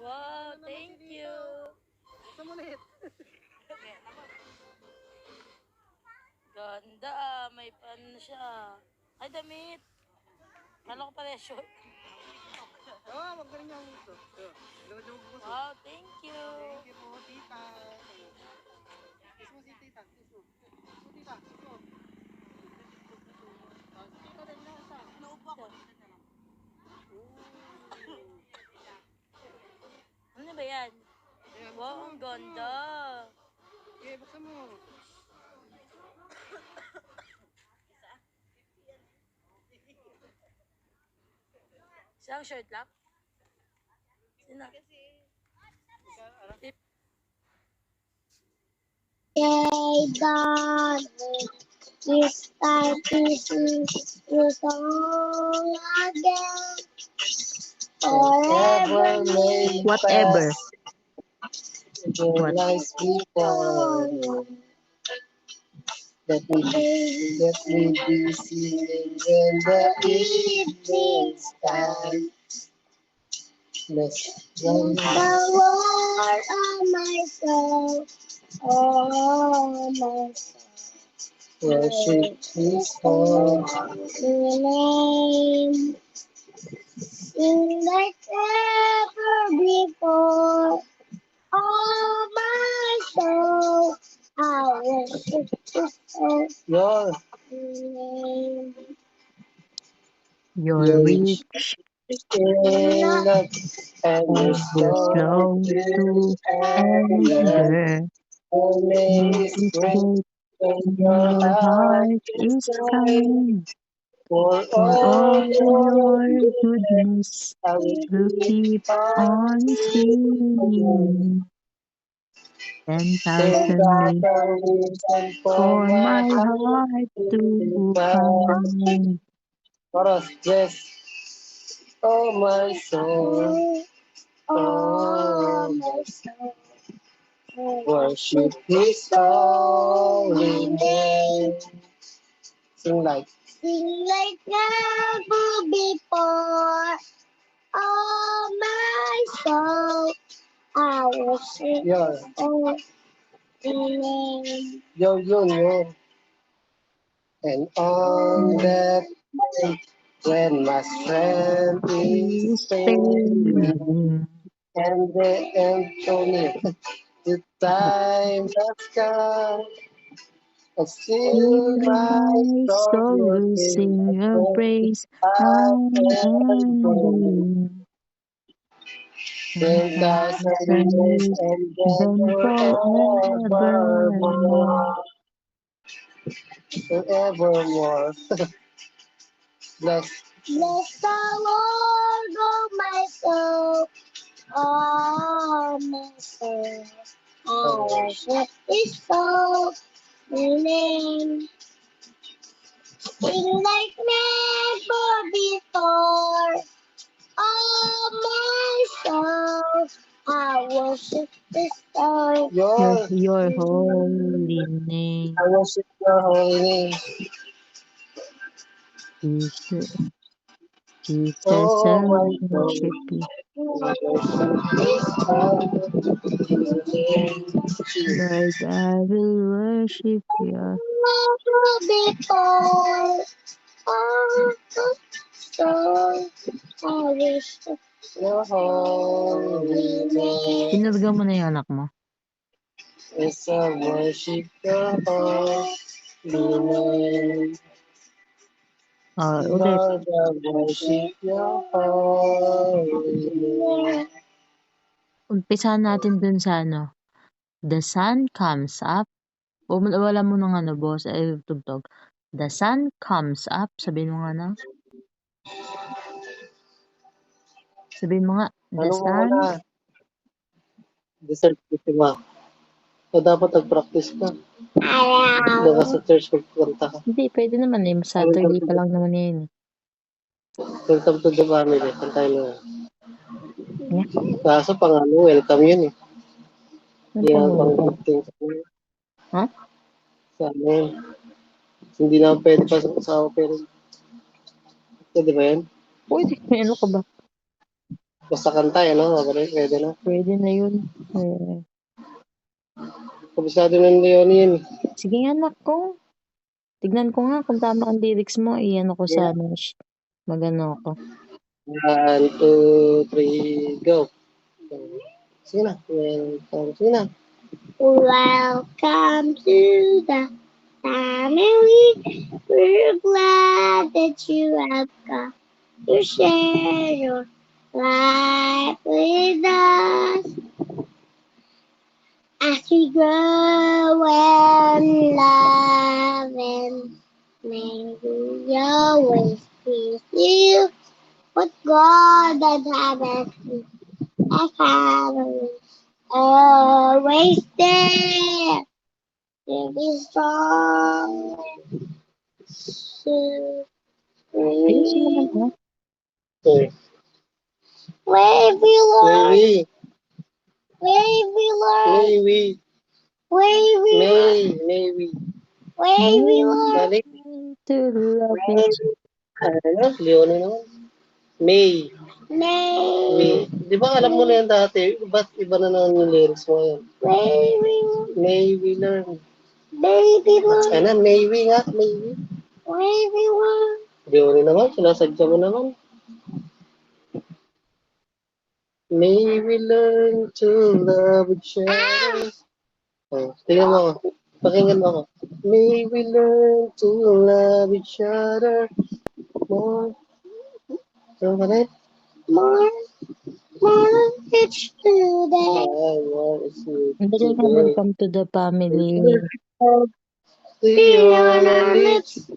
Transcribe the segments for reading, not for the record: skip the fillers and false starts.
Wow, thank you. Samulit. Ganda, may pan siya. Ay, damit. Kala ko pala short. Wag ka rin niya uso. Lumad-lumad po. Wow, thank you. Thank you po, tita. Kiss mo si tita. Kiss mo. Kiss mo, tita. Kiss mo. Tita din na isa. Naupo ako. Ano ba yan? Wow, ang ganda. Okay, buksan mo. Isang shirt lang? Sino? Hey God, this time is your song again. Forever may Whatever. the lies before that we be singing in the evening sky. Bless the Lord, oh my soul, oh my soul. Worship His holy name. Sing like never before. Oh my soul, I worship His holy name. You're rich Enough and and you're slow to anger. Your name is It's great great and and your your heart heart is is kind. kind. For For all all your your goodness I will keep on singing. 10,000 ways for my heart to find. Chorus, yes. Oh my soul, oh my soul, worship His holy name. Sing like never before. Oh my soul, I worship His holy name. Yo. And on that day, when my strength is Is failing, fading. and the Anthony, the time has come. I sing my My song soul again, sing a praise unending. unending. 10,000 years Years, and then then forevermore. forevermore. Bless the Lord, oh my soul, oh my soul. I worship His holy name. Sing like never before. Oh my soul, I worship His holy Your holy name. I worship Your holy name. Jesus, Jesus, Oh I my worship you. soul, I worship His holy name. Lord, I will worship you. Before, oh, soul, I worship Your holy name. Pinurga mo na yung anak mo. Yes, I worship Your holy name. Ulit. Lord, I worship Your holy name. Umpisahan natin dun sa ano. The sun comes up. Wala mo ng ano, boss. Ay, tugtog. The sun comes up. Sabihin mo nga na. Sabihin mo nga. The Ano mo sun. na? Dessert ko ba? So, dapat nag-practice ka. Diba sa church magpunta ka? Hindi, pwede naman eh. Saturday pa lang naman yun eh. Welcome to the family. Pantay mo yan. Yeah. Kaso pang ano, welcome yun eh. Ano Hindi pang na pang welcome? good things. Ha? Sa ano yun. Hindi na pwede pa sa opera. Pwede ba yan? Pwede. Ano ka ba? Basta kanta, ano? Pwede na. Pwede na yun. Eh, Kabisado ng Leonie yun. sige nga, anak ko. Tignan ko nga kung tama ang lyrics mo. Iyan ako sa ano. Magano ako. 1, 2, 3, go. Sige na. Sige na. Welcome to the family. We're glad that you have come to share your life with us. As we grow and love and may we always be you. What God that have a family always there. To be strong. Ayusin naman ha. Okay. Wavy Lord, Maybe. wavy Lord, Maybe. wavy Lord, Maybe. wavy Lord, Balik. To love you. Ano? Leonie naman. May. May, Di ba alam mo na yan dati? Ba't iba na naman yung lyrics mo ngayon? wavy Lord, May we learn. baby Lord, Ano? May we nga. May we. wavy Lord. Leonie naman. Sinasadya mo naman. May we learn to love each other. Oh, tingnan mo ako. Pakinggan mo ako. May we learn to love each other more. So, ba rin? More each today. More is you Ang dali nga, today. welcome to the family. See on our lips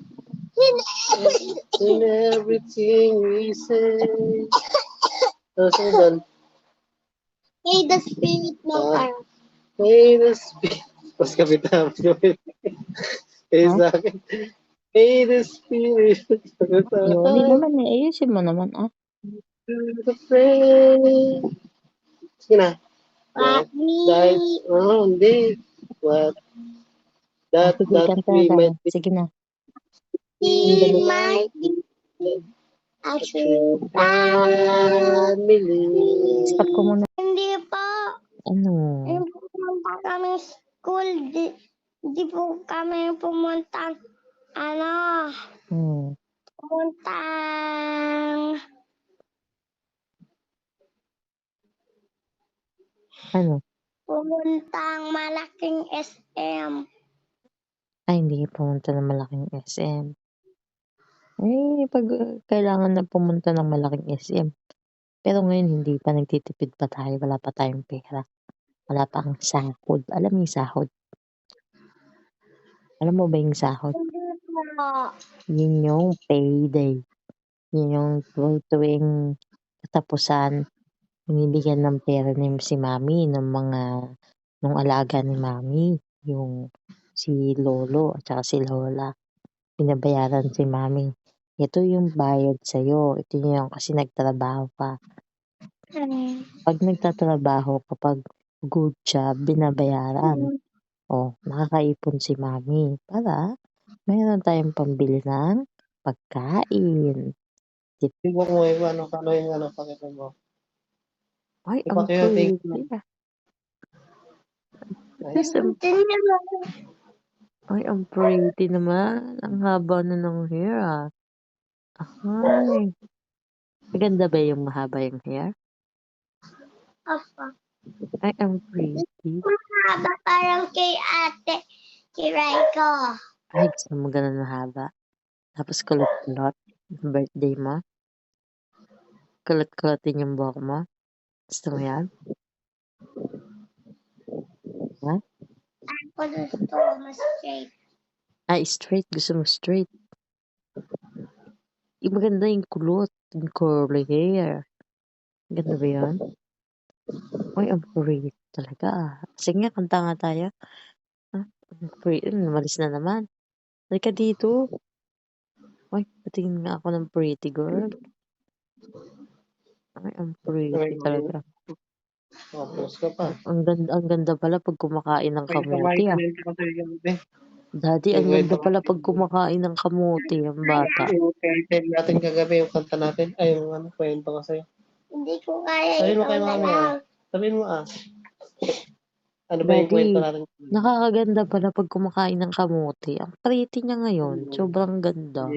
In in everything we say. So, doon. May the spirit know our May the spirit. Mas kapitan. Eh, Ha? sa akin. May the spirit. Yun, naman eh. Ayusin mo naman ah. The friend. Sige na. what Dahil, we hindi. What? That Sige, kanta we tayo. might be Sige na. might be a true family. Stop ko muna. Hindi po. Ano? Hindi po pumunta kami school. Di po kami pumunta Hmm. pumuntang Ano? pumuntang malaking SM. Ay, hindi pumunta ng malaking SM. Eh, pag kailangan na pumunta ng malaking SM. Pero ngayon, hindi pa. Nagtitipid pa tayo. Wala pa tayong pera. Wala pa ang sahod. Alam mo yung sahod? Alam mo ba yung sahod? Hindi po. Yun yung payday. Yun yung tuwing katapusan, binibigyan ng pera ni si mami nung alaga ni mami, yung si lolo at saka si lola. Binabayaran si mami. Ito yung bayad sa'yo. Ito yung kasi nagtrabaho ka. Pag nagtatrabaho, kapag good job, binabayaran. O, nakakaipon si mami para mayroon tayong pambili ng pagkain. Tibok mo yung ano yung pakita mo. Ay, ang Ipakita pretty ah. Ay, Ay, ang pretty naman. Ang haba na ng hair ah. Ay. Maganda ba yung mahaba yung hair? Opo. Ay, ang pretty. Mahaba parang kay ate, kay Raiko. Ay, gusto mo ganun mahaba. Tapos kulot-kulot. Birthday mo. Kulot-kulotin yung buhok mo. Gusto mo yan? Ha? Ako gusto ko mas straight. Ay, straight. Gusto mo straight. Yung maganda yung kulot. Yung curly hair. Ganda ba yan? Ay, ang pretty talaga ah. Sige nga, kanta nga tayo. Ah, ang pretty. Namalis na naman. Halika dito. Ay, patingin nga ako ng pretty girl. Ay, ang pretty talaga. Tapos ka pa. Ang ganda pala pag kumakain ng kamuti ah. Daddy, ang Yung ganda pala pag kumakain ng kamuti ang bata. Yung natin kagabi, yung kanta natin, ay yung ano, kwento ko sa'yo. Hindi ko kaya Sabihin mo ikaw kay na mami lang. Sabihin mo Ano ba yung Daddy, kwento natin? nakakaganda pala pag kumakain ng kamote. Ang pretty niya ngayon. Sobrang ganda.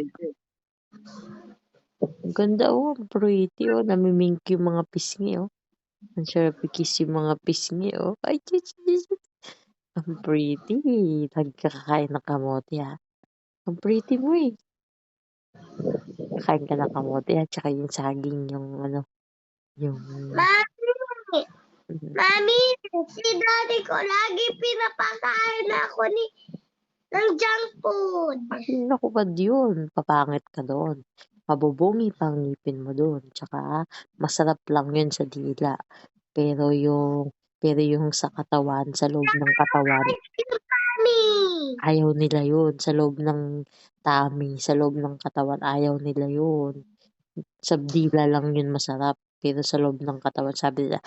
Ang ganda, ang pretty, namimink yung mga pisngi, Ang sarap i-kiss yung mga pisngi, Ay, ang pretty. Nagkakakain ng kamote, Ang pretty mo, Kakain ka ng kamote, tsaka yung saging, yung, Mami! Mami! Si daddy ko lagi pinapakain ako ng junk food. naku ba yun? Papangit ka doon. Mabubungi pang ngipin mo doon. Tsaka, masarap lang yun sa dila. Pero yung sa katawan, sa loob ng katawan, Mami! ayaw nila yun. Sa loob ng tummy, sa loob ng katawan, ayaw nila yun. Sa dila lang yun masarap. Pero sa loob ng katawan, sabi nila,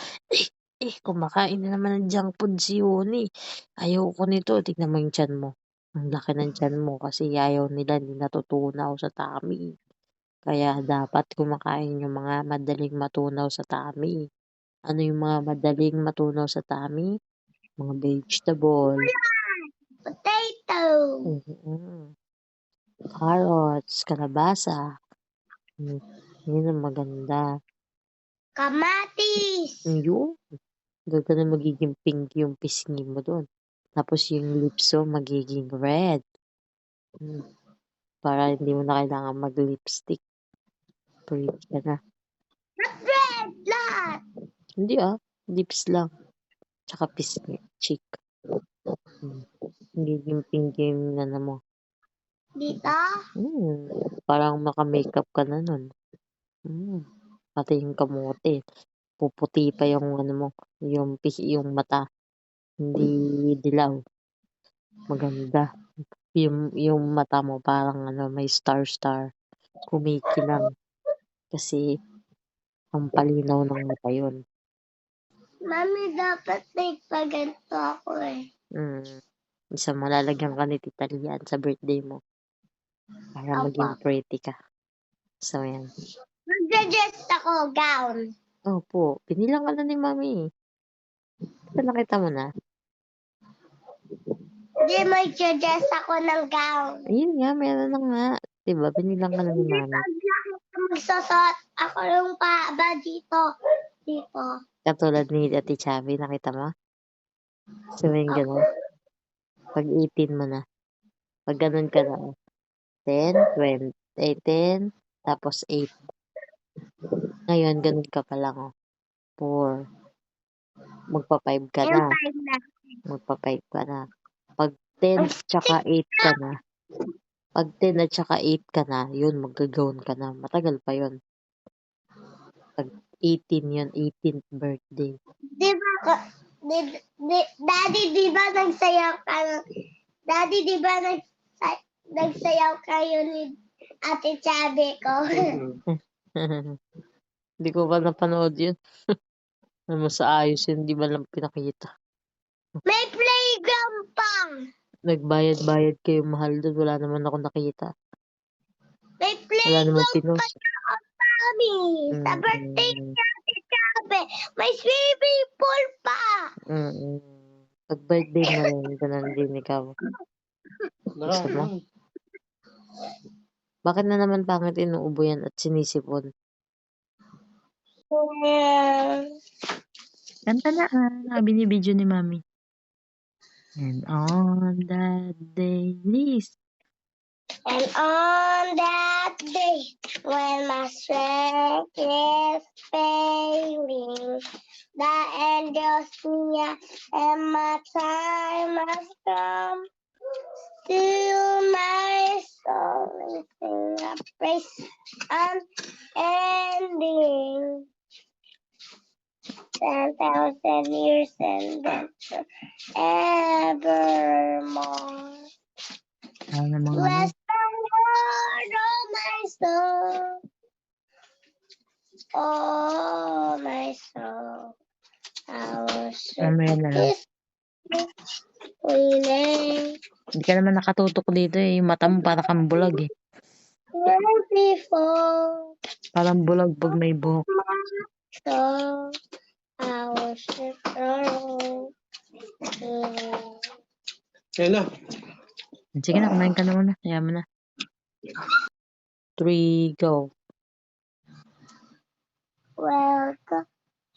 kumakain na naman ng junk food si Yoni. Ayaw ko nito. Tignan mo yung tiyan mo. Ang laki ng tiyan mo kasi ayaw nila, hindi natutunaw sa tummy. Kaya dapat kumakain yung mga madaling matunaw sa tummy. Ano yung mga madaling matunaw sa tummy? Mga vegetable. Potato! Carrots, kalabasa. Yun ang maganda. Kamatis! Yun. Doon na magiging pink yung pisngi mo doon. Tapos yung lips mo magiging red. Para hindi mo na kailangan mag-lipstick. Pretty ka na. Red lahat! Hindi lips lang. Tsaka pisngi, cheek. Magiging pink yung mo. Dito? Parang maka-makeup ka na nun. Pati yung kamote. Puputi pa yung mo, yung mata. Hindi dilaw. Maganda. Yung mata mo parang may star. Kumikinang. Kasi ang palinaw ng mata yun. Mami, dapat nagpaganto ako Isa malalagyan ka ni Tita Lian sa birthday mo. Para maging pretty ka. So, yan. Mag-suggest ako, gown. Opo. Pinilang ka na ni Mami. Nakita mo na? Hindi, mag-suggest ako ng gown. Ayun nga, meron na nga. Diba? Pinilang ka na ni Mami. Magsasot ako yung ba dito. Dito. Katulad ni Ate Chavi, nakita mo? So, yung gano'n. Pag 18 mo na. Pag ganun ka na. 10, 20, 10, tapos 8. Ngayon, ganun ka pa lang, 4. Magpa-5 ka na. Magpa-5 ka na. Pag 10 tsaka 8 ka na. Pag 10 at tsaka 8 ka na, yun, mag-gown ka na. Matagal pa yun. Pag 18 yun, 18th birthday. Daddy, di ba nagsayaw ka? Daddy, di ba nagsayaw kayo ni Ate Chabi ko? Hindi ko pa napanood yun. Sa ayos yun, di ba lang pinakita. May playground pa! Nagbayad-bayad kayo mahal doon. Wala naman ako nakita. May Wala naman playground pinost. pa kami. Sa birthday ni Ate Chabi, may swimming pool pa! Pag birthday mo rin, ganun din ikaw. Gusto mo? Bakit na naman pangit inuubo yan at sinisipon? Kanta na binibidyo ni Mami. And on that day, Liz. And on that day, when my strength is failing, the angels sing and my time has come. Still my soul is sing a praise unending. 10,000 years and then forevermore. Bless the Lord, oh my soul. Oh my soul. I worship His holy name. Hindi ka naman nakatutok dito Yung mata mo para kang bulag Before Parang bulag pag may buhok. So I worship the Lord. Yan na. Sige na, kumain ka na muna. Kaya mo na. 3, go. Welcome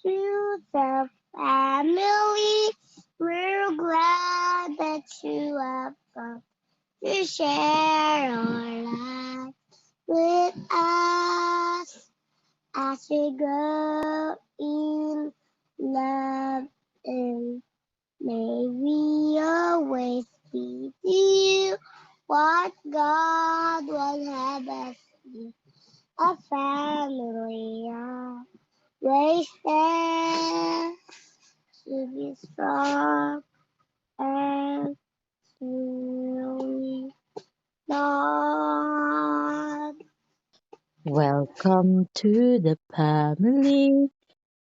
to the family. We're glad that you have come to share our life with us as we grow in love, and may we always be to you what God would have us be. A family always there to be strong and truly Lord. Welcome to the family.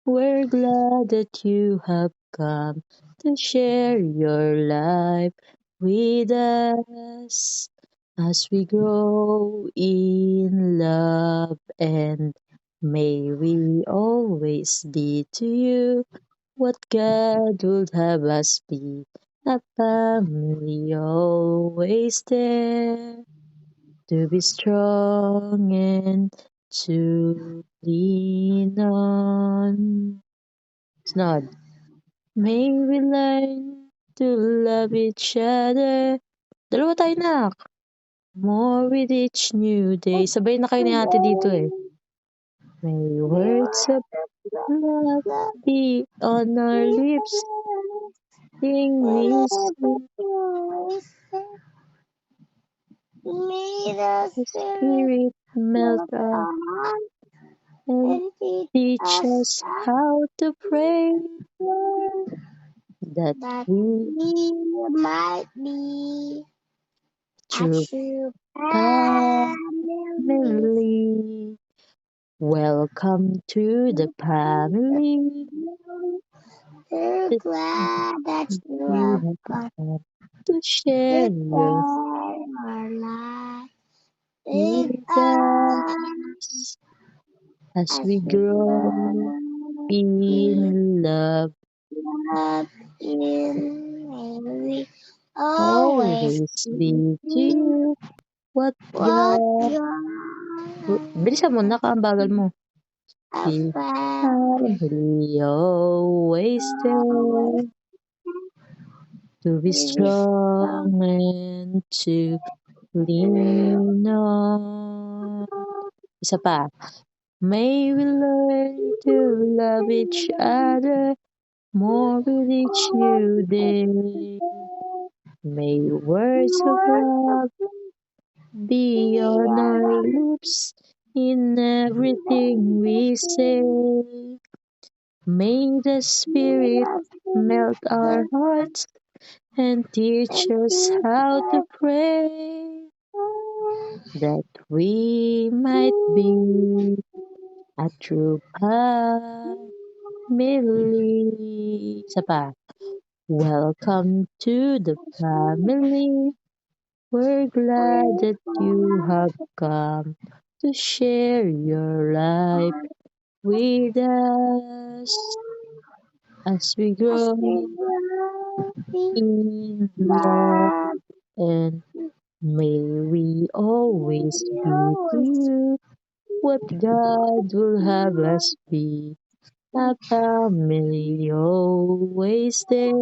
We're glad that you have come to share your life with us as we grow in love, and may we always be to you what God would have us be, a family always there to be strong and to lean on. Snod. May we learn to love each other. Dalawa tayo, nak. More with each new day. Sabay na kayo ni ate dito eh. May words of love be on our lips. Sing we sing May the the Spirit spirit melt our come and and teach us us how to pray that that we we might be a true true family. family. Welcome to the family. We're That glad that you you have have come come to share to your share our life with with us us as as we we grow grow in in love. love in Mary. Always Always be be to you what what God. Bilisan mo, nakaambagal mo. a Be family family always there to be is. strong and to lean on. Isa pa. May we learn to love each other more with each new day. May words of love be on our lips in everything we say. May the Spirit melt our hearts and teach us how to pray that we might be a true family. Isa pa. Welcome to the family. We're glad that you have come to share your life with us as we grow in love, and may we always be to you what God will have us be, a family always there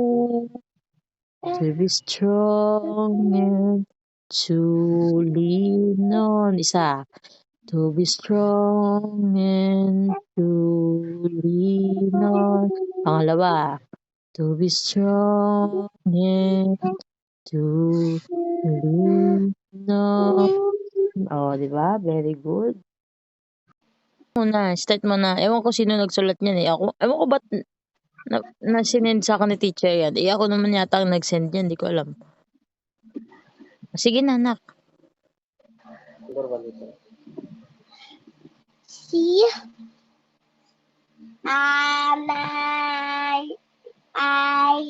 to be strong and to lean on. Isa, to be strong and to lean on. Pangalawa, to be strong and to lean on. Oh, di ba? Very good. Muna, start mo na. Ewan ko sino nagsulat niyan eh. Ewan ko ba't sinend sa akin ni teacher yan. Ako naman yata ang nag-send yan. Di ko alam. Sige na, anak. See, anay, ay,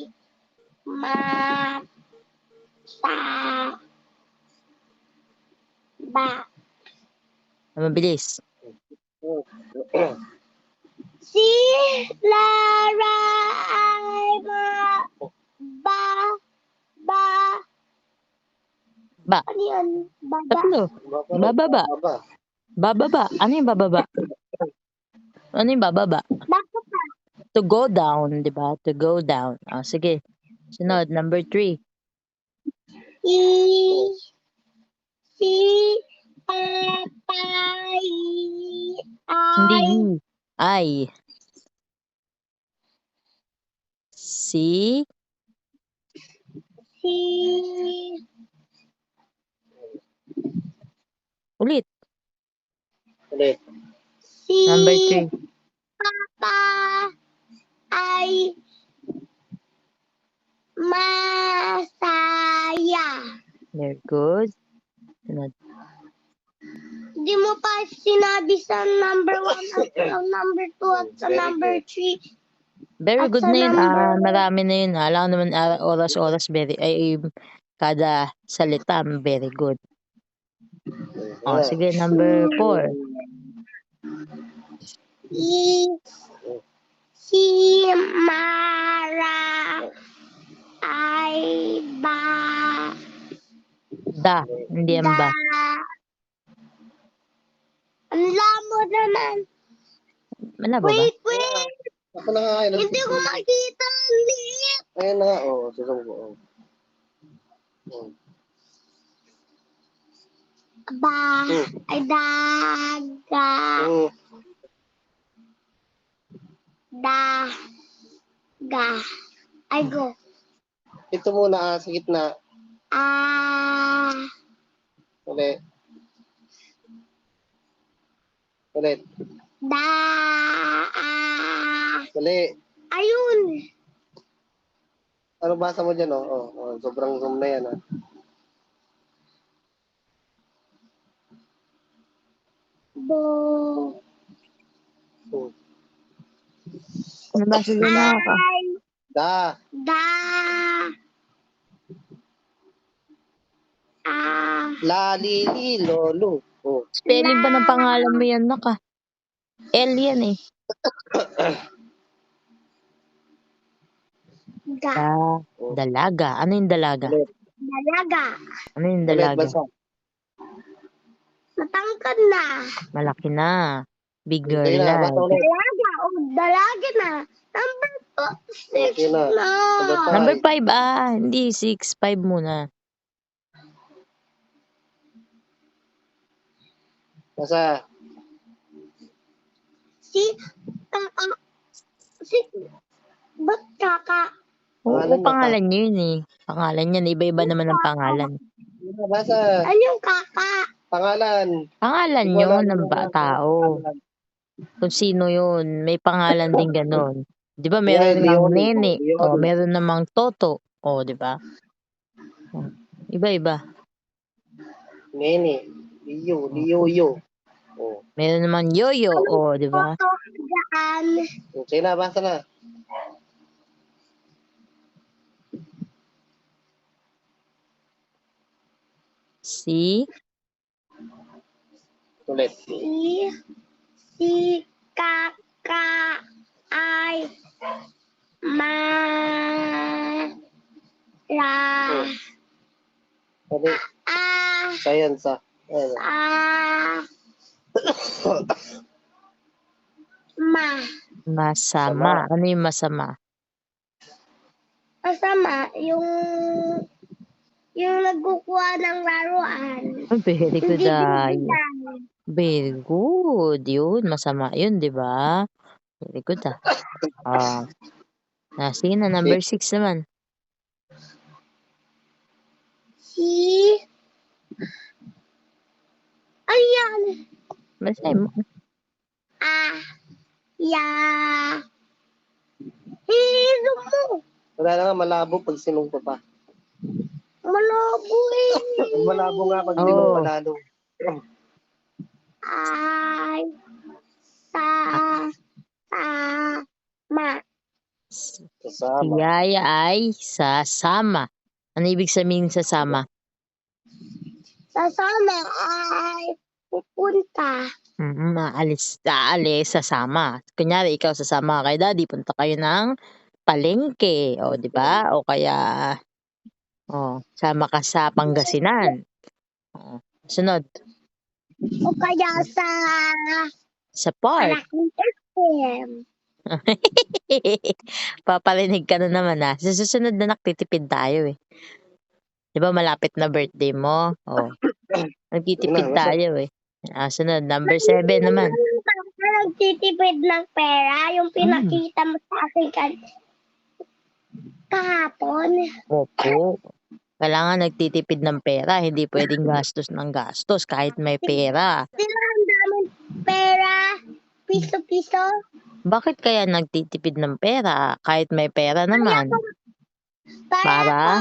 mata, ba. Mabilis. Si Lara ay Ba. ano yan? Baba. Tatlo. Bababa. Bababa. Ano yung bababa? Ano yung bababa? Bakit pa? To go down, di ba? To go down. Sige. Sunod, number 3. Si Papay Hindi ay yi. Ay. Si ulit. si Number 3. Papa ay masaya. Very good. Sunod. Di mo pa sinabi sa number 1 at sa number 2 at sa number 3. Very At good sa na yun. number- Marami na yun. Alam naman oras-oras kada salita very good. Sige, number 4. Si Mara ay Hindi ang ba. Ang lamo naman. Malabo ba? Wait. Ako na nga. Hindi ko makita ang liit. Ayun na nga. Susunod ko. Ay daga. Daga. Ay go. Ito muna sa gitna. Ulit. Ulit. Ayun. Ano basa mo dyan, sobrang zoom na yan, Nabasa din na ako. Da. Lali, lolo. Spelling ba ng pangalan mo yan, naka? L yan eh. Dalaga. Ano yung dalaga? Dalaga. Ano yung dalaga? Matangkad na. Malaki na. Big girl Sige na, na. basta ulit. Dalaga na. Number 6 Okay na. na. Number 5 Hindi 6. 5 muna. Basta. Ba't kaka? Oo, pangalan niyo yun eh. Pangalan yan. Iba-iba naman ang pangalan. Basta. Ano yung kaka? Pangalan. Pangalan nyo ng tao. Kung sino yun. May pangalan din ganon. Di ba meron namang Nene. Meron namang Toto. Di ba? Iba-iba. Nene. Liyo. Meron namang Yoyo. Di ba? Sige na, basta na. Ulit. Si kaka ay Sabi, science Masama. Ano yung masama? Masama, yung nagkukuha ng laruan. Very good. Hindi Very good. Yun, masama yun, di ba? Very good sige na, number 6 naman. Ayan. Basahin mo. Hilo mo. Wala na nga, malabo pag sinong ko pa. Malabo eh. Malabo nga pag di mo panalo. Ay, Kasama. Si Yaya ay sasama. Ano ibig sabihin sasama? Sasama ay pupunta. aalis, sasama. Kunyari ikaw sasama ka kay daddy, punta kayo ng palengke, o 'di ba? O kaya, sama ka sa Pangasinan. Oh, sunod, O kaya sa park. Malaking FM. Paparinig ka na naman, Sa susunod na nagtitipid tayo, 'Di ba malapit na birthday mo? Nagtitipid Basta. tayo, sunod, number 7 naman. Nagtitipid ng pera, yung pinakita mo sa akin kahapon. Opo. Kailangan nagtitipid ng pera, hindi pwedeng gastos ng gastos kahit may pera. Sila ang daming pera, piso-piso. Bakit kaya nagtitipid ng pera kahit may pera naman? Para?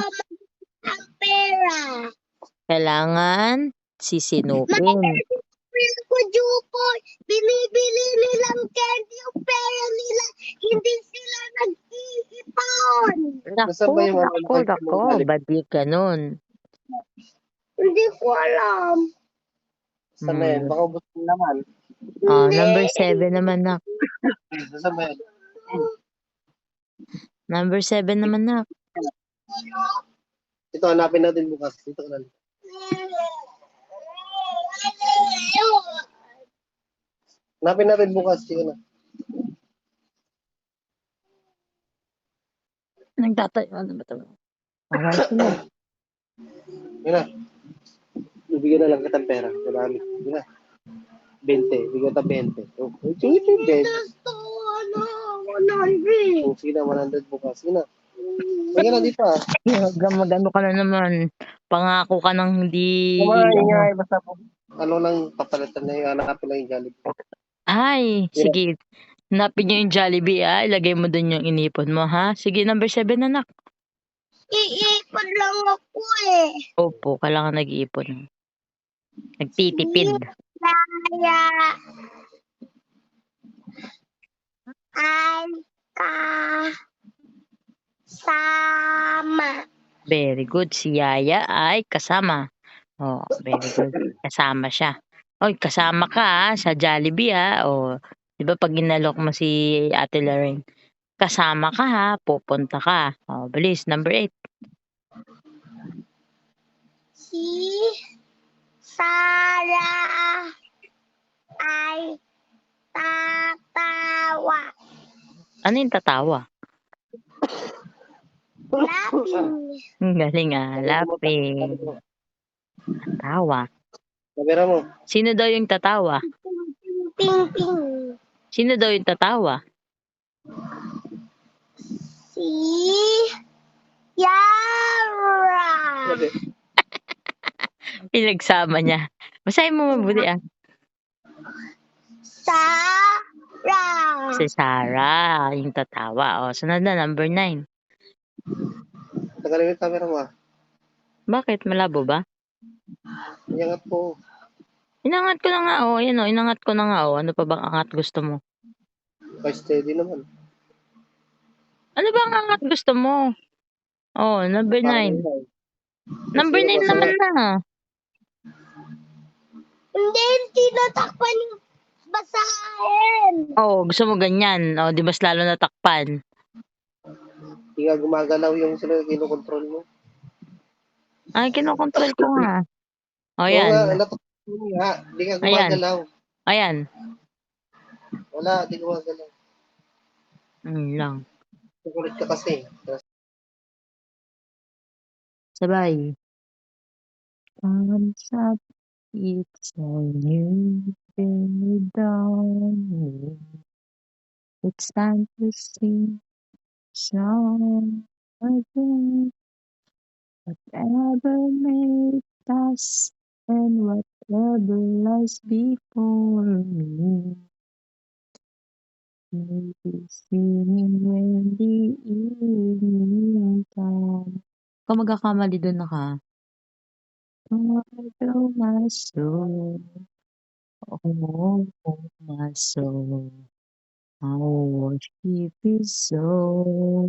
Ang pera. Kailangan sisinupin. Ko Jupoy, binibili nilang candy yung pera nila, hindi sila nag-iipon. Nako, ba't di ganun? Hindi ko alam. Saan na yan? Baka ubos mo naman. Number 7 naman, nak. Saan ba yan? Number 7 naman, nak. Ito, hanapin natin bukas. Dito ka lang. Hanapin natin bukas. Sige na. Nagtatayo. Ano ba ito? Parang sila. Yun na. Bibigyan na lang kitang pera. Marami. Yun na. 20. Bigyan kita 20. Sige, 20. Gusto, 100. Sige na, 100 bukas. Sige na. Sige na dito Magano ka na naman. Pangako ka ng hindi... Ingay. Basta po. Ano lang papalitan na yung hanapin lang yung Jollibee. Ay, sige. Hanapin niyo yung Jollibee, Ilagay mo dun yung inipon mo, ha? Sige, number 7, anak. Iipon lang ako Opo, kailangan nag-iipon. Nagtitipid. Kaya ay kasama. Very good. Si Yaya ay kasama. Very good. Kasama siya. Oy, kasama ka sa Jollibee, di ba pag inalok mo si Ate Lorraine, kasama ka, pupunta ka. Bilis, number 8. Si Sarah ay tatawa. Ano yung tatawa? Laughing. Ang galing, laughing. Tatawa. Kamera mo. Sino daw yung tatawa? Ping, ping. Sino daw yung tatawa? Si Yara. Pinagsama niya. Basahin mo mabuti, Sarah. Si Sarah, yung tatawa. Sunod na, number 9. Tagalin yung camera mo. Bakit? Malabo ba? Iyangat po. Inangat ko na nga, Yan, inangat ko na nga, Ano pa bang angat gusto mo? Kay steady naman. Ano ba ang angat gusto mo? Number 9. Number 9 naman na. Hindi, tinatakpan yung basahin. Gusto mo ganyan. Di mas lalo natakpan. Hindi nga gumagalaw yung sila kinokontrol mo. Ay, kinokontrol ko nga. Yan. Oo nga, natakpan mo nga. Hindi nga gumagalaw. Ayan. Wala, hindi gumagalaw. Lang. Kukulit ka kasi. Sabay. Thumbs up, it's a new day dawning. It's time to sing song again. Whatever made us and whatever lies before me. Maybe singing when the evening comes. Kung magkakamali doon na ka. Oh, my soul. Oh, my soul. I worship you so.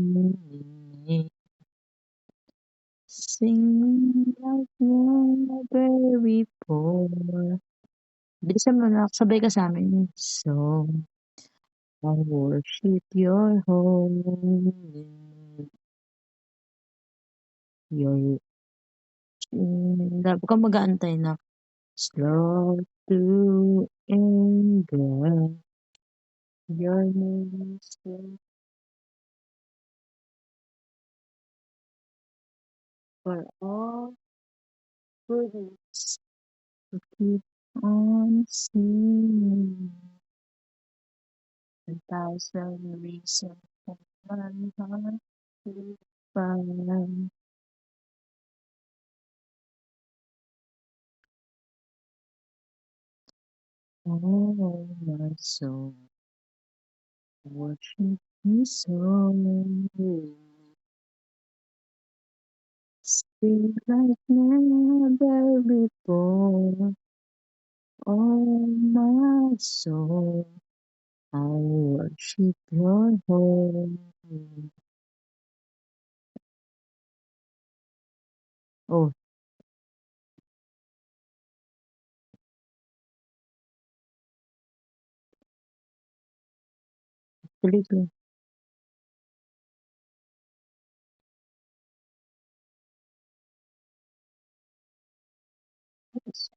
Sing like never before. Bilisan mo na, sabay ka sa amin. So, I worship your holy name. Your, Huwag kang mag-aantay na slow to anger. Your name is great for all goodness. To keep on singing. 1,000 reasons for my heart to find. Oh, my soul, worship you so. Sing like never before. Oh, my soul, I worship your holy name. Oh, tuloy ko. Yes,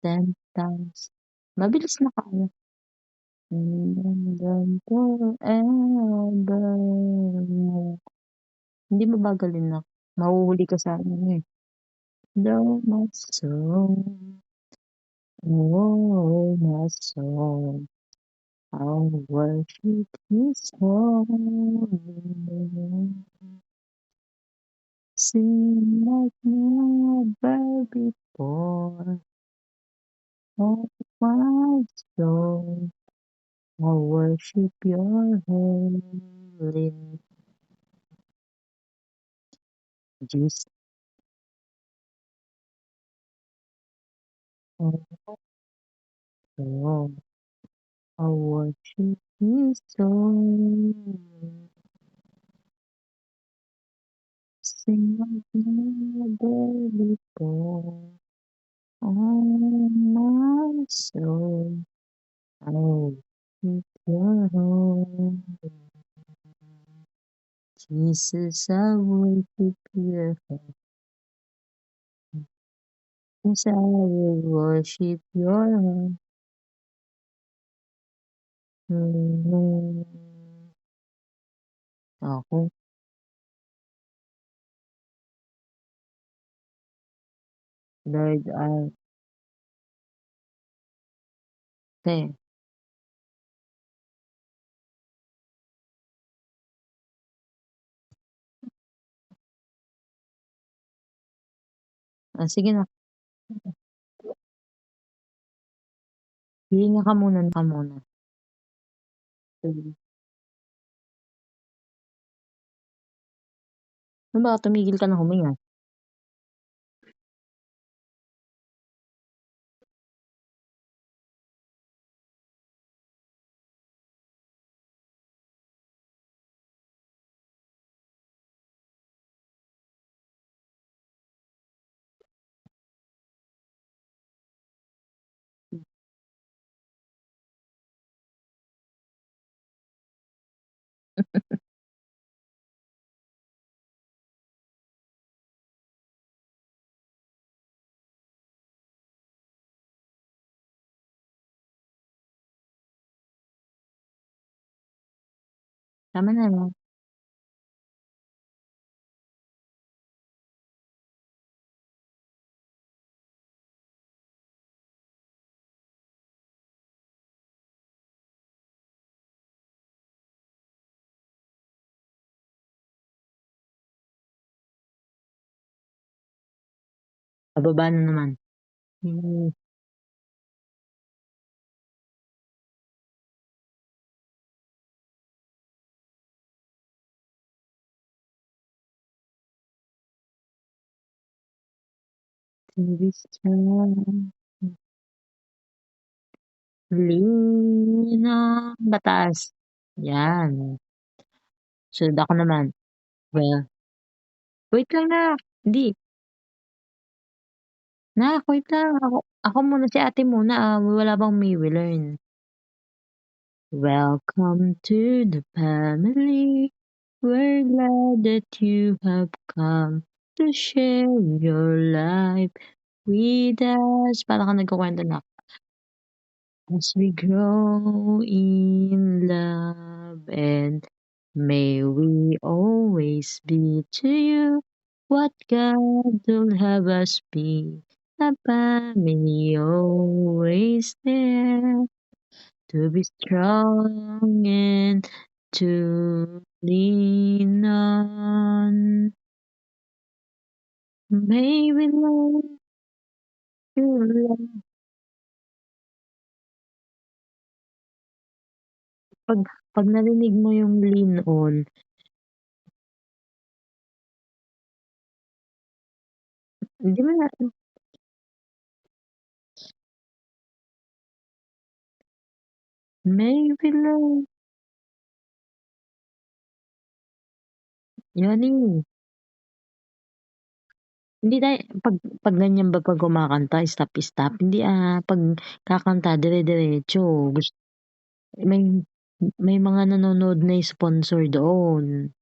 10 times. Mabilis na kaya. And then forevermore. Hindi mabagalin na. Mahuhuli ka sa ano eh. Though my soul, oh my soul, I'll worship His holy name. Sing like never before. Oh my soul, I'll worship your holy name. Jesus, oh soul, I'll worship His holy name. Sing like never before. Oh my soul, I keep your home. Jesus, I worship your home. Yes, I will worship your home. Ako, Lord, te, sige na, hihinga ka muna. Sige. Ano ba, tumigil ka na huminga? Tama na, no? Pababa na naman. Hmm, this time, Lina, batas. Yan. Sunod ako naman. Well, Wait lang na. Hindi. Wait lang. Ako muna, si ate muna. Wala bang may we learn? Welcome to the family. We're glad that you have come to share your life with us. Parang ka nagkukwento na. As we grow in love and may we always be to you what God will have us be. A family always there to be strong and to lean on. May we learn to love. Pag narinig mo yung lean on, hindi mo na, may we learn. Yan eh. Hindi tayo, pag ganyan ba pag kumakanta, stop. Hindi pag kakanta, dire-diretso. May mga nanonood na sponsor doon.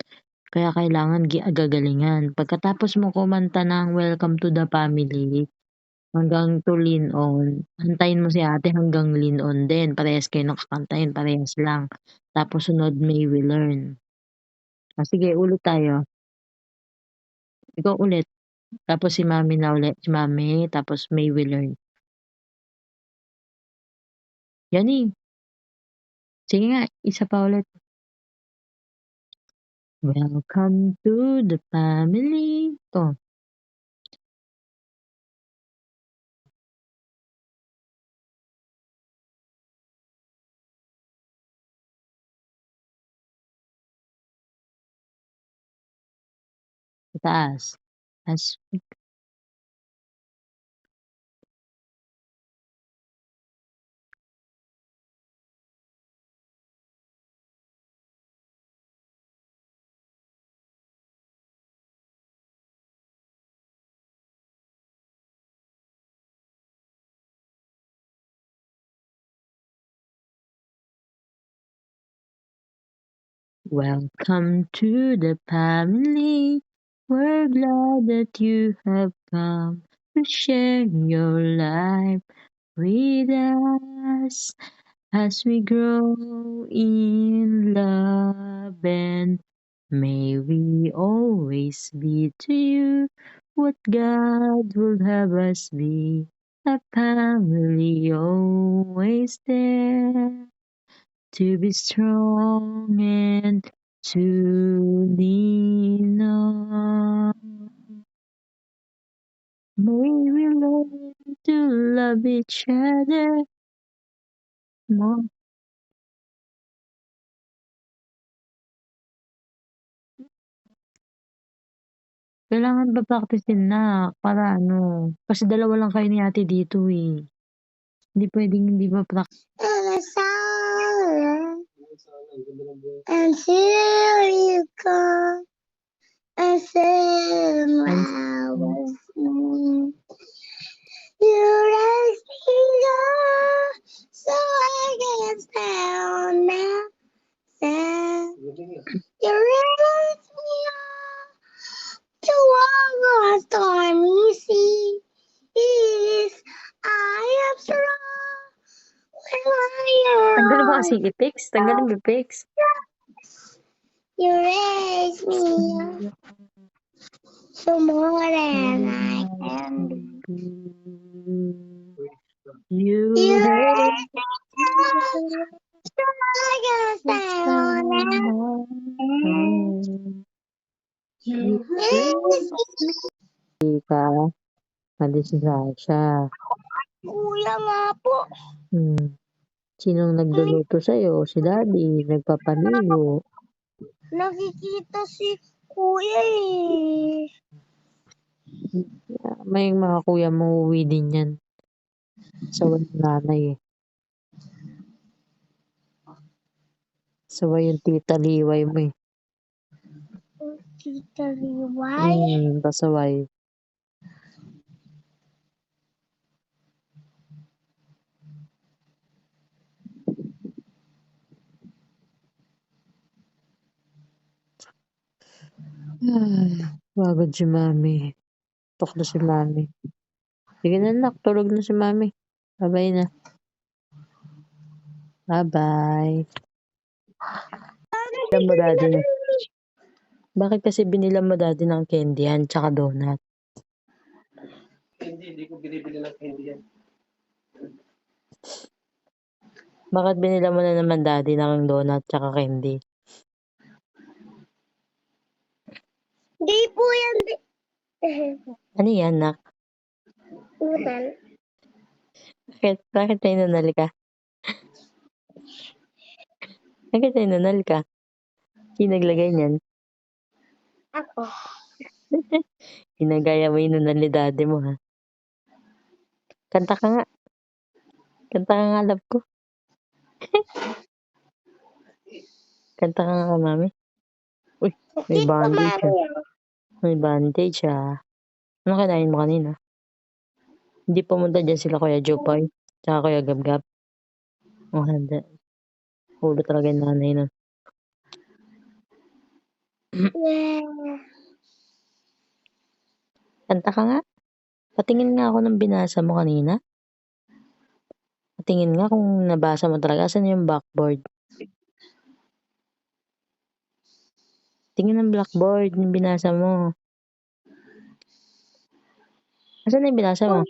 Kaya kailangan gagalingan. Pagkatapos mo kumanta ng Welcome to the Family, hanggang to lean on, antayin mo si ate hanggang lean on din. Parehas kayo nakakantayin, parehas lang. Tapos sunod, may we learn. Sige, ulit tayo. Ikaw ulit. Tapos si mami na ulit. Si mami, tapos may we learn. Yan eh. Sige nga, isa pa ulit. Welcome to the family. To. Taas. As welcome to the family. We're glad that you have come to share your life with us as we grow in love, and may we always be to you what God would have us be. A family always there to be strong and to lean on. May we learn to love each other more. Kailangan pa-practicein na para kasi dalawa lang kayo ni ate dito eh. Hindi pwedeng hindi pa-practice. And here you come and sit with me. You raise me up so I can stand now. You raise me up to walk on stormy seas. I am strong when Tanggalin mo I kasi Ipix? Tanggalin mo Ipix? You raise me up to more than I can do. You You raise raise me up so I can stand now. You raise me ka. Mali si Sasha. Kuya nga po. Sinong nagluluto sa'yo? Si Daddy. Nagpapaligo. Nakikita si Kuya eh. May mga kuya mo uwi din yan. Sawa yung nanay eh. Sawa yung tita liway mo eh. Tita Liway. Pasaway. Ay, pagod si Mami. Tok na si Mami. Sige na nak, tulog na si Mami. Bye-bye na. Bye-bye. Alam mo daddy na. Bakit kasi binila mo daddy ng candy yan, tsaka donut? Hindi ko binibili ng candy yan. Bakit binila mo na naman daddy ng donut tsaka candy? Di po yan. Ano yan, nak? Unan. Bakit tayo nanal ka? Bakit tayo nanal ka? Sino naglagay niyan? Ako. Ginagaya mo yung nunal ni daddy mo, ha? Kanta ka nga. Kanta ka nga, love ko. Kanta ka nga, mami. Uy, may Tita bandage, ha? Mario. May bandage, ha? Ano kinain mo kanina? Hindi pumunta dyan sila Kuya Jopoy, tsaka Kuya Gabgab. Ang handa. Ulo talaga yung nanay nun. Yeah. Kanta ka nga. Patingin nga ako ng binasa mo kanina. Patingin nga kung nabasa mo talaga. Asan yung blackboard? Tingin ng blackboard yung binasa mo. Asan yung binasa mo?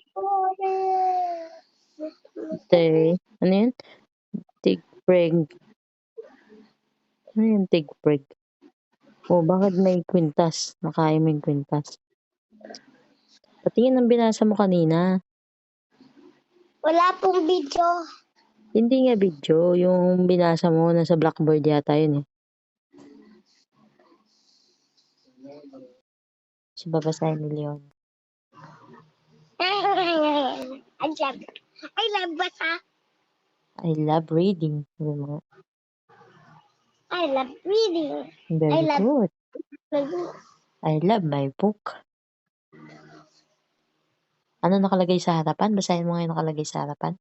Ano yun? Tigpreg. Ano yung tigpreg? Oh, bakit may kwintas? Nakain mo yung kwintas. Patingin ng binasa mo kanina. Wala pong video. Hindi nga video. Yung binasa mo, nasa blackboard yata yun eh. Si babasahin ni Leon. I love basa. I love reading. I love reading. Very I love good. reading. I love my book. Ano nakalagay sa harapan? Basahin mo nga yung nakalagay sa harapan.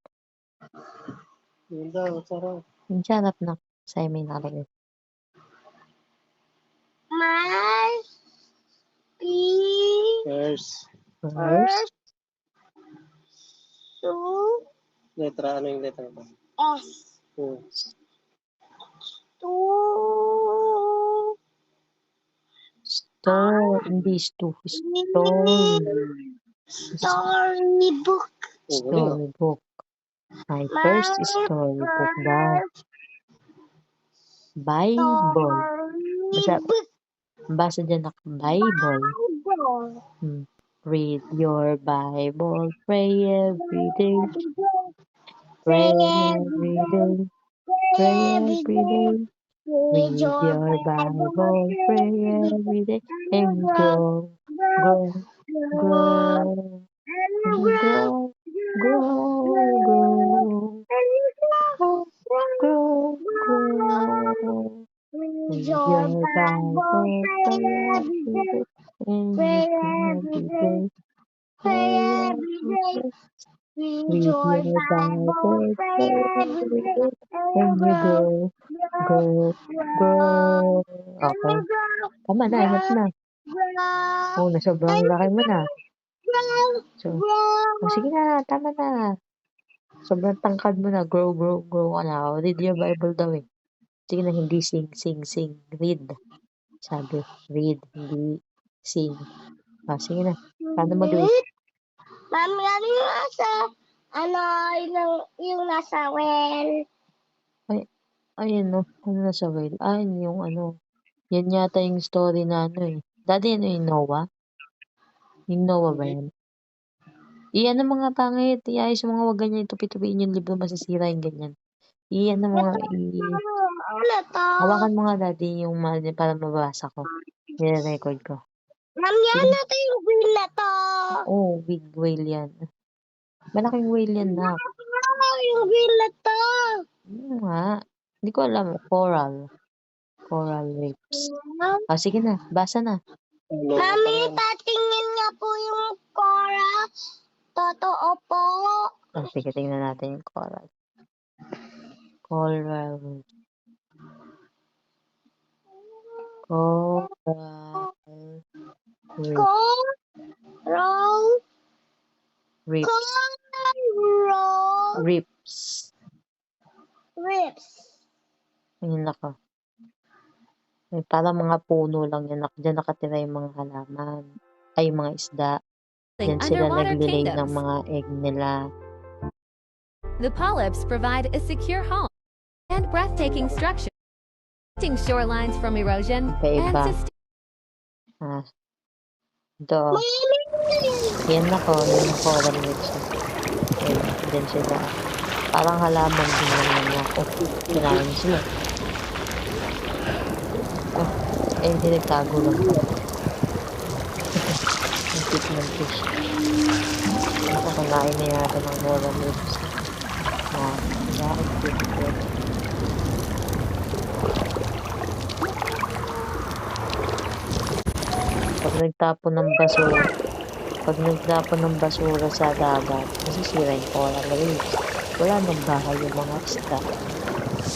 Yun daw, sarap. Yung sa harap na. Basahin mo yung nakalagay. My First. First, two Letra, ano yung letra ba? S. Hmm. Two stone. Hindi stone. storybook. Oh, galing ah. Storybook. My first storybook daw. Bible. Basa dyan na Bible. Read your Bible. Pray every day. Pray every day. Pray every day. Read your Bible. Pray every day. And grow. Grow. Grow. And grow. Grow. Grow. Grow. Grow. Read your Bible. Pray every day. And Pray every day. Pray every day. Read your Bible. Pray every day. And you grow. Grow. Grow. Okay. Tama na. Enough na. Oh, na sobrang laki mo na. So, oh, sige na. Tama na. Sobrang tangkad mo na. Grow, grow, grow ka na. Oh, read your Bible daw eh. Sige na, hindi sing, sing, sing. Read. Sabi, read, hindi sing. Ah, sige na. Paano mag-read? Mami, ano yung nasa, yung nasa well? Ayun no. Ano na sa whale? Yung ano. Yan yata yung story na ano eh. Dati ano yung Noah? Yung Noah ba yan? Iyan ang mga pangit. Iayos yung mga wag ganyan. Tupi-tupiin yung libro. Masisira yung ganyan. Iyan ang mga Ano to? hawakan mo nga daddy yung para mabasa ko. Nire-record ko. Mami, ano to yung green na to? Oh, big whale yan. Malaking whale yan na. Ano yung green na to? Ano nga? Hindi ko alam. Coral. Coral reefs. Sige na, basa na. Ano, Mami, parang- patingin nga po yung coral. Totoo po. Sige, tingnan natin yung coral. Coral reefs. Coral reefs. Coral. Reefs. Coral. Reefs. Rips. Ayun ako. Parang mga puno lang yan. Diyan nakatira yung mga halaman. Ay, yung mga isda. Diyan sila Underwater naglilay ng kingdoms. mga egg nila. The polyps provide a secure home and breathtaking structure, protecting shorelines from erosion and Iba-iba. Ito. Yan ako. Yan ako. Coral reefs. Ayun, diyan sila. Parang halaman din lang nila. Kinain sila. Hindi nagtago lang to. Ang cute ng fish. Nakakalain na yata ng coral reefs. Cute. Pag nagtapon ng basura sa dagat, masisira yung coral reefs. Wala nang bahay yung mga isda.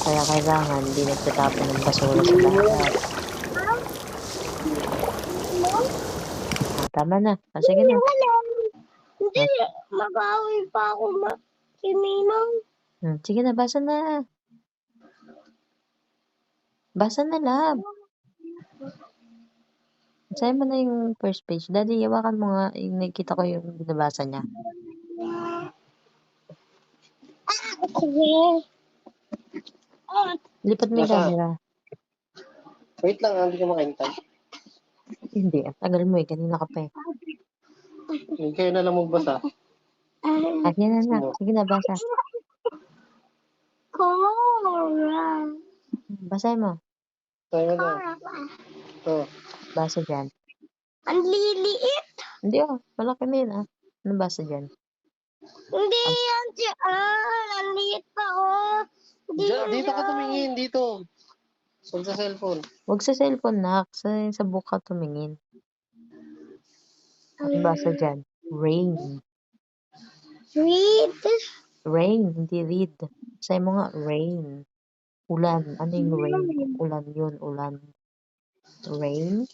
Kaya kailangan hindi nagtatapon ng basura sa dagat. Tama na. Sige na. Hindi, mag-away pa ako si Ninong. Sige na, basa na. Basa na, lab. Basahin mo na yung first page. Daddy, hawakan mo nga. Yung nakita ko yung binabasa niya. Sige. Lipat mo yung Basa. camera. Wait lang, hindi ko makintay. Hindi, ang tagal mo eh. Kanina ka pa eh. Hindi kayo na lang magbasa. Yan na. Sige na, basa. Coral. Basahin mo. Tayo na. Oh. Basa dyan. Ang liliit. Hindi malaki na yun Ano basa dyan? Hindi yan siya. Ang liit pa Dito ka tumingin, dito. Huwag sa cellphone. Huwag sa cellphone, nak. Sa book ka tumingin. Ano basa dyan? Rain. Read. Rain, hindi read. Say mo nga, rain. Ulan. Ano yung rain? Ulan yun, ulan. Rain.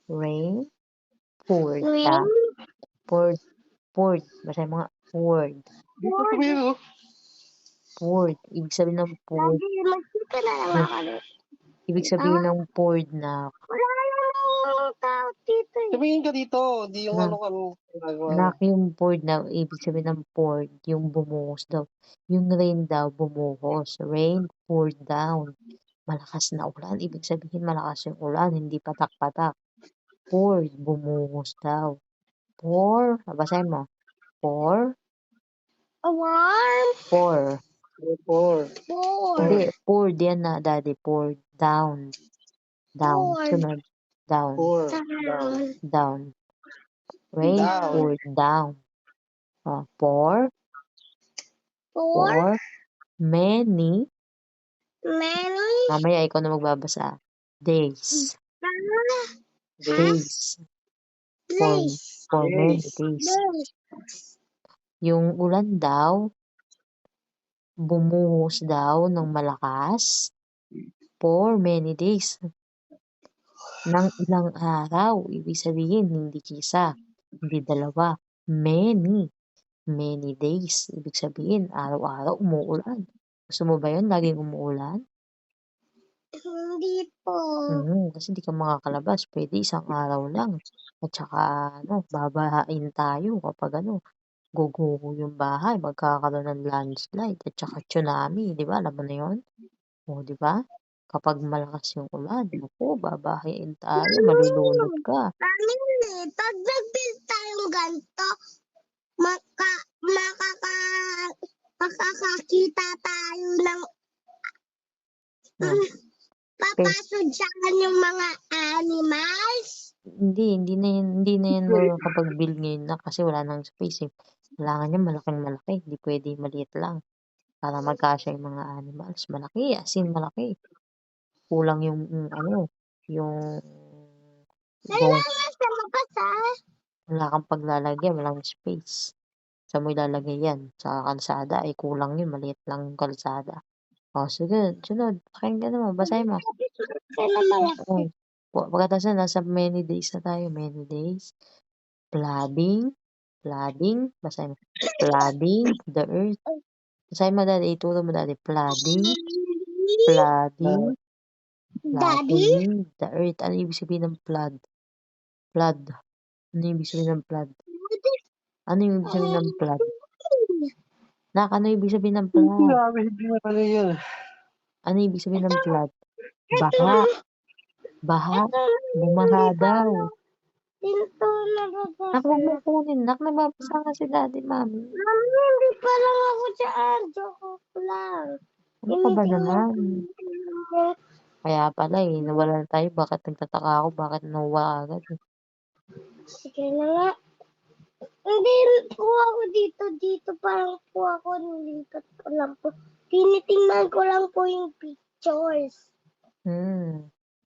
Rain. Poured. Rain. Poured. Basahin mo nga, poured. Dito tumingin, oh. Poured. Ibig sabihin ng poured. Magkita na lang ako. Ibig sabihin ng poured na Wala namang tao dito eh. Tumingin ka dito. Di yung ano ginagawa. Nak yung poured na, ibig sabihin ng poured, yung bumuhos daw. Yung rain daw, bumuhos. Rain poured down. Malakas na ulan. Ibig sabihin malakas yung ulan, hindi patak-patak. Poured, bumuhos daw. Pour, basahin mo. Pour, Warm. pour. Four. Hindi, poured yan na, daddy. Poured down. Down. Poured. Sunod. Down. Four. Down. Rain Down. poured down. Pour. Many. Mamaya ikaw na magbabasa. Days. Days. For many days. Yung ulan daw, bumuhos daw ng malakas for many days. Nang ilang araw, ibig sabihin, hindi isa, hindi dalawa, many days. Ibig sabihin, araw-araw umuulan. Gusto mo ba yun? Laging umuulan? Hindi po. Kasi di ka makakalabas. Pwede isang araw lang. At saka, babahain tayo kapag guguho yung bahay. Magkakaroon ng landslide. At saka tsunami. Di ba? Alam mo na yun? Di ba? Kapag malakas yung ulan, babahain tayo. Malulunod ka. Pag nag-build tayong ganito, makakakita tayo ng papasok dyan yung mga animals. Hindi na yan makakapag-build ngayon na kasi wala nang space eh. Kailangan niya malaking-malaki. Hindi pwede maliit lang. Para magkasya yung mga animals. Malaki, as in malaki. kulang yung ano, yung Kailangan bones. sa mabasa. Wala kang paglalagyan, walang space. Saan mo ilalagay yan? Sa kalsada, ay kulang yun, maliit lang yung kalsada. O, sige, sunod. Pakinggan mo, basahin mo. Kailan malaki? Pagkatapos na, nasa many days na tayo. Many days. Flooding. Basahin mo. Flooding the earth. Basahin mo, daddy. Ituro mo, daddy. Flooding Daddy? the earth. Ano ibig sabihin ng flood? Flood. Ano ibig sabihin ng flood? Ano yung ibig sabihin ng flood? Ano ibig sabihin ng flood? Grabe, hindi na pala yun. Ano ibig sabihin ng flood? Baha. Bumaha daw. Dito Nak, huwag mo nababasa. kunin. Nak, nababasa ka si daddy, mami. Mami, hindi pa lang ako dyan. Joke lang. Ano ka ba naman? Mo. Kaya pala nawala na tayo. Bakit nagtataka ako? Bakit nawala agad? Sige na nga. Hindi po ako dito. Dito parang po ako. Nilipat ko lang po. Tinitingnan ko lang po yung pictures.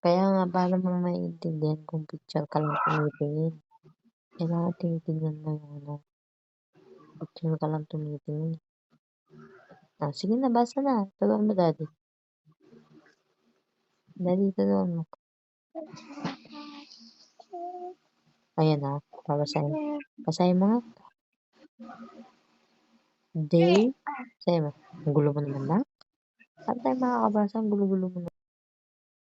Kaya nga, paano mo maiintindihan kung picture ka lang tumitingin? Kailangan tinitingnan mo yung ano. Picture ka lang tumitingin. Sige na, basa na. Turuan mo, daddy. Daddy, turuan mo. Ayan na. Babasahin. Basahin mo nga. Day. Basahin mo. Ang gulo mo naman na. Saan tayo makakabasa? Ang gulo-gulo mo na.